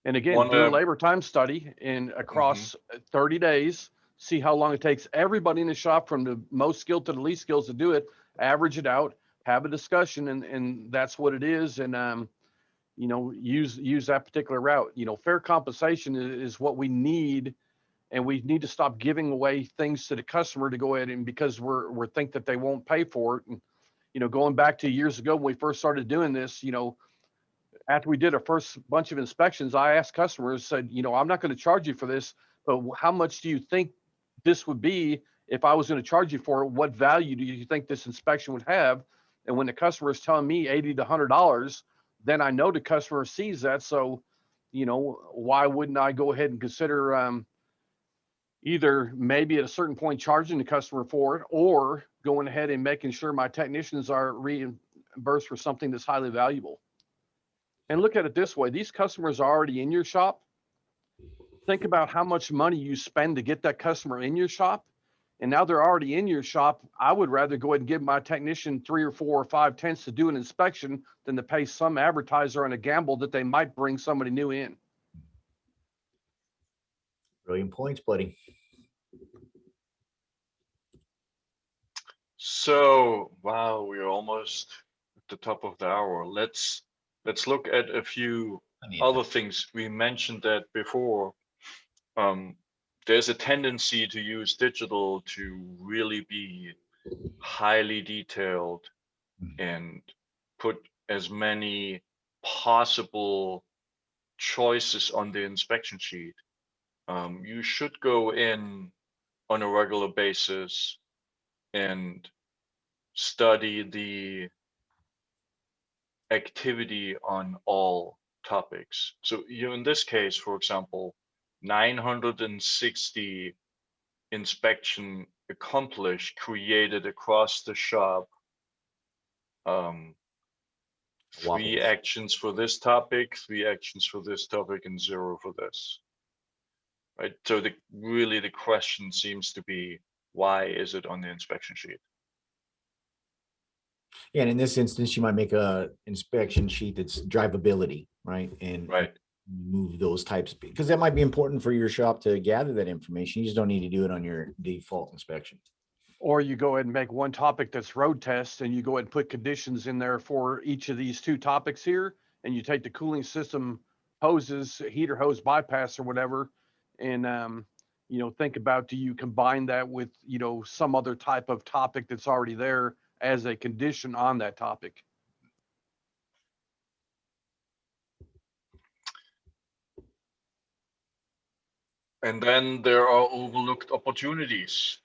and again, One, do a labor time study and across 30 days, see how long it takes everybody in the shop from the most skilled to the least skilled to do it, average it out, have a discussion, and that's what it is. And, use that particular route. Fair compensation is what we need, and we need to stop giving away things to the customer to go ahead and because we're think that they won't pay for it. And, going back to years ago when we first started doing this, after we did our first bunch of inspections, I asked customers, said, I'm not going to charge you for this, but how much do you think this would be if I was going to charge you for it? What value do you think this inspection would have? And when the customer is telling me $80 to $100, then I know the customer sees that. So, why wouldn't I go ahead and consider either maybe at a certain point charging the customer for it, or going ahead and making sure my technicians are reimbursed for something that's highly valuable? And look at it this way, these customers are already in your shop. Think about how much money you spend to get that customer in your shop. And now they're already in your shop. I would rather go ahead and give my technician 3 or 4 or 5 tenths to do an inspection than to pay some advertiser on a gamble that they might bring somebody new in. Brilliant points, buddy. So, wow, we're almost at the top of the hour. Let's look at a few other things. We mentioned that before. There's a tendency to use digital to really be highly detailed and put as many possible choices on the inspection sheet. You should go in on a regular basis and study the activity on all topics. So in this case, for example, 960 inspection accomplished, created across the shop. 3 actions for this topic, 3 actions for this topic, and 0 for this. Right. So the question seems to be, why is it on the inspection sheet? Yeah, and in this instance, you might make a inspection sheet that's drivability, right? And move those types, because that might be important for your shop to gather that information. You just don't need to do it on your default inspection. Or you go ahead and make one topic that's road test, and you go ahead and put conditions in there for each of these 2 topics here, and you take the cooling system hoses, heater hose bypass or whatever, and think about, do you combine that with some other type of topic that's already there as a condition on that topic? And then there are overlooked opportunities.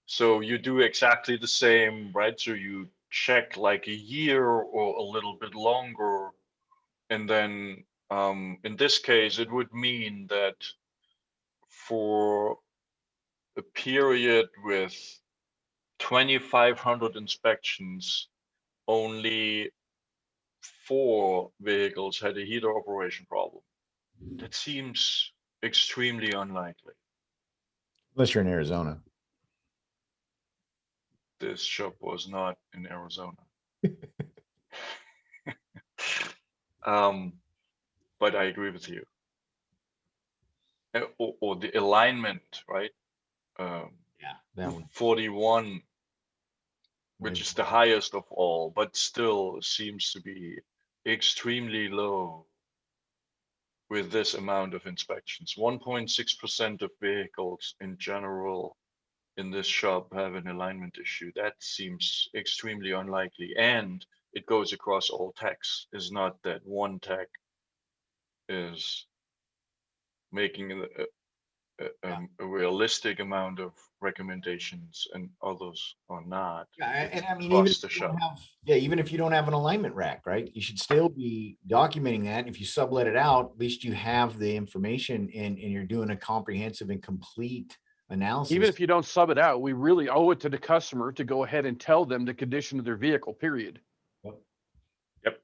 So you do exactly the same, right? So you check like a year or a little bit longer. And then in this case, it would mean that for a period with 2,500 inspections, only 4 vehicles had a heater operation problem. That seems extremely unlikely. Unless you're in Arizona. This shop was not in Arizona. But I agree with you. Or the alignment, right? Yeah, that one. 41, which is the highest of all, but still seems to be extremely low with this amount of inspections. 1.6% of vehicles in general in this shop have an alignment issue. That seems extremely unlikely, and it goes across all techs. It's not that one tech is making a realistic amount of recommendations and others are not. Yeah, and I mean, even if you don't have an alignment rack, right? You should still be documenting that. If you sublet it out, at least you have the information and you're doing a comprehensive and complete analysis. Even if you don't sub it out, we really owe it to the customer to go ahead and tell them the condition of their vehicle, period. Yep.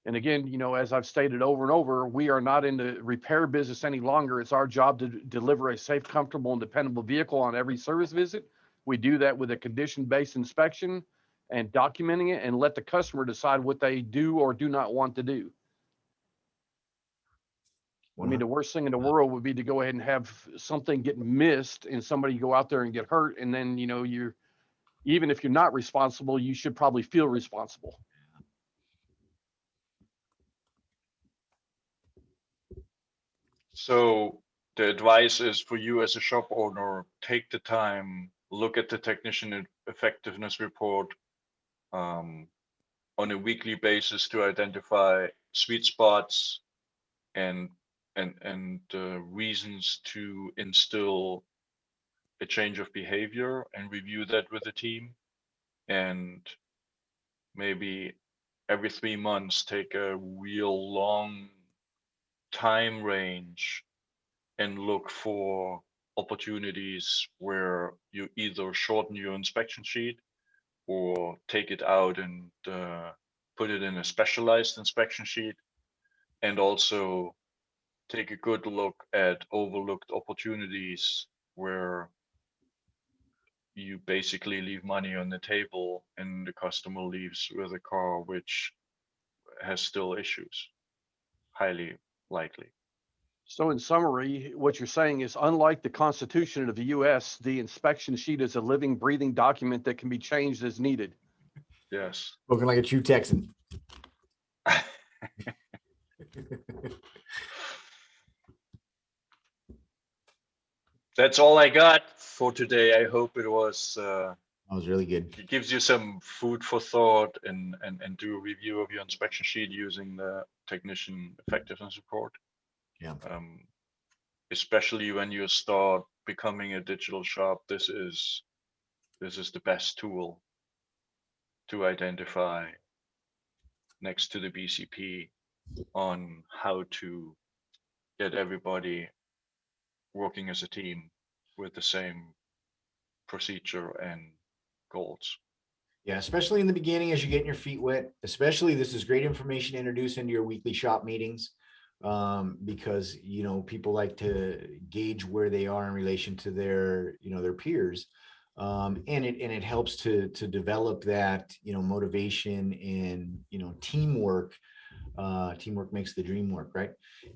And again, as I've stated over and over, we are not in the repair business any longer. It's our job to deliver a safe, comfortable, and dependable vehicle on every service visit. We do that with a condition-based inspection and documenting it, and let the customer decide what they do or do not want to do. I mean, the worst thing in the world would be to go ahead and have something get missed and somebody go out there and get hurt. And then, even if you're not responsible, you should probably feel responsible. So the advice is for you as a shop owner, take the time, look at the technician effectiveness report on a weekly basis to identify sweet spots and reasons to instill a change of behavior, and review that with the team. And maybe every 3 months, take a real long time range and look for opportunities where you either shorten your inspection sheet or take it out and put it in a specialized inspection sheet, and also take a good look at overlooked opportunities where you basically leave money on the table and the customer leaves with a car which has still issues, highly likely. So in summary, what you're saying is, unlike the Constitution of the US, the inspection sheet is a living, breathing document that can be changed as needed. Yes. Spoken like a true Texan. That's all I got for today. I hope it was That was really good. it gives you some food for thought, and do a review of your inspection sheet using the technician effectiveness report. Yeah. Especially when you start becoming a digital shop, this is the best tool to identify, next to the BCP, on how to get everybody working as a team with the same procedure and goals. Yeah, especially in the beginning as you're getting your feet wet. Especially, this is great information to introduce into your weekly shop meetings, because people like to gauge where they are in relation to their their peers, and it helps to develop that motivation and teamwork. Teamwork makes the dream work, right?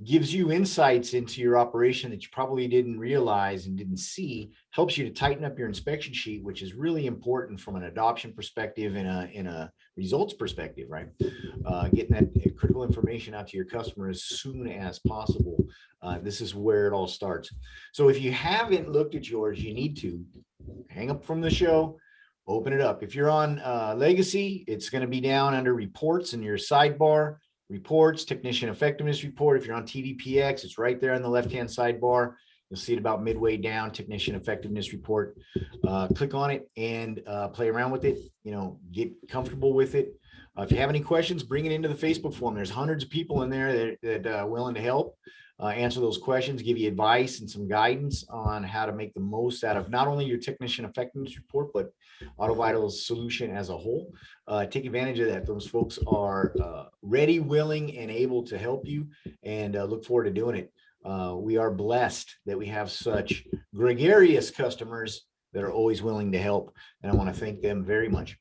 Gives you insights into your operation that you probably didn't realize and didn't see. Helps you to tighten up your inspection sheet, which is really important from an adoption perspective and in a results perspective, right? Getting that critical information out to your customer as soon as possible. This is where it all starts. So if you haven't looked at yours, you need to hang up from the show, open it up. If you're on Legacy, it's going to be down under reports in your sidebar. Reports, technician effectiveness report. If you're on TDPX, it's right there on the left-hand sidebar. You'll see it about midway down, technician effectiveness report. Click on it and play around with it. Get comfortable with it. If you have any questions, bring it into the Facebook forum. There's hundreds of people in there that are willing to help answer those questions, give you advice and some guidance on how to make the most out of not only your technician effectiveness report, but AutoVital's solution as a whole. Take advantage of that. Those folks are ready, willing, and able to help you, and look forward to doing it. We are blessed that we have such gregarious customers that are always willing to help, and I want to thank them very much.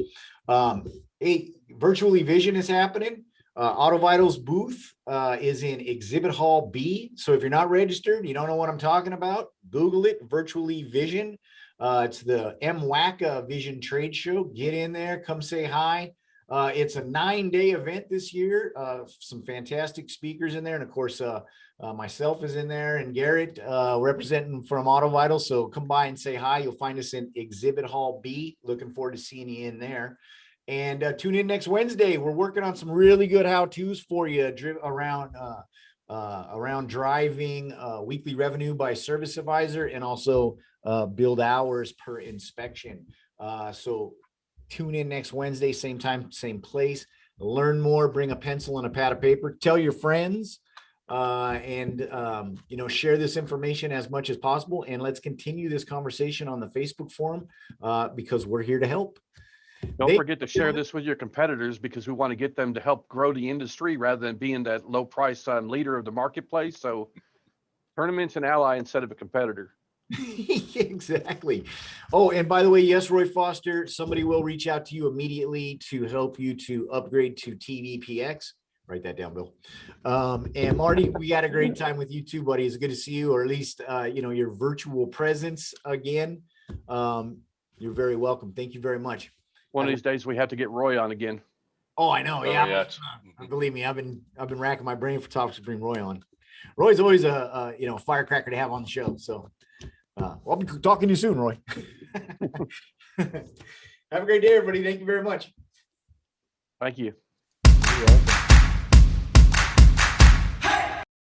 Virtually Vision is happening. AutoVital's booth is in Exhibit Hall B. So if you're not registered, you don't know what I'm talking about, Google it, Virtually Vision. It's the MWACA Vision Trade Show. Get in there, come say hi. It's a 9-day event this year. Some fantastic speakers in there. And of course, myself is in there, and Garrett representing from AutoVital. So come by and say hi. You'll find us in Exhibit Hall B. Looking forward to seeing you in there. And tune in next Wednesday. We're working on some really good how-tos for you around driving, weekly revenue by service advisor, and also build hours per inspection. So tune in next Wednesday, same time, same place. Learn more, bring a pencil and a pad of paper, tell your friends, and share this information as much as possible. And let's continue this conversation on the Facebook forum because we're here to help. Don't forget to share this with your competitors, because we want to get them to help grow the industry rather than being that low price leader of the marketplace. So turn them into an ally instead of a competitor. Exactly. Oh, and by the way, yes, Roy Foster, somebody will reach out to you immediately to help you to upgrade to TVPX. Write that down, Bill. And Marty, we had a great time with you too, buddy. It's good to see you, or at least your virtual presence again. You're very welcome. Thank you very much. One of these days we have to get Roy on again. Oh, I know. Oh, Yeah. yeah. Believe me, I've been racking my brain for topics to bring Roy on. Roy's always a firecracker to have on the show. So I'll be talking to you soon, Roy. Have a great day, everybody. Thank you very much. Thank you. You're welcome.